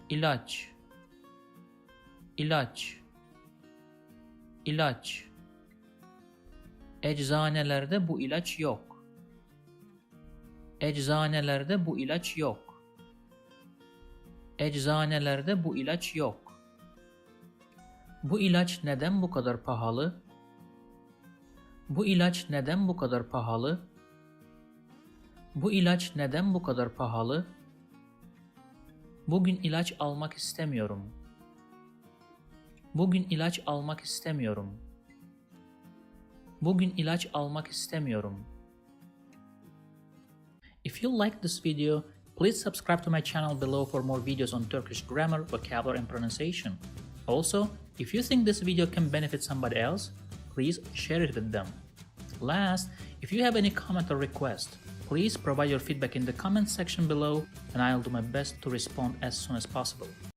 İlaç, ilaç, ilaç. Eczanelerde bu ilaç yok. Eczanelerde bu ilaç yok. Eczanelerde bu ilaç yok. Bu ilaç neden bu kadar pahalı? Bu ilaç neden bu kadar pahalı? Bu ilaç neden bu kadar pahalı? Bugün ilaç almak istemiyorum. Bugün ilaç almak istemiyorum. Bugün ilaç almak istemiyorum. If you like this video, please subscribe to my channel below for more videos on Turkish grammar, vocabulary and pronunciation. Also, if you think this video can benefit somebody else, please share it with them. Last, if you have any comment or request, please provide your feedback in the comment section below and I'll do my best to respond as soon as possible.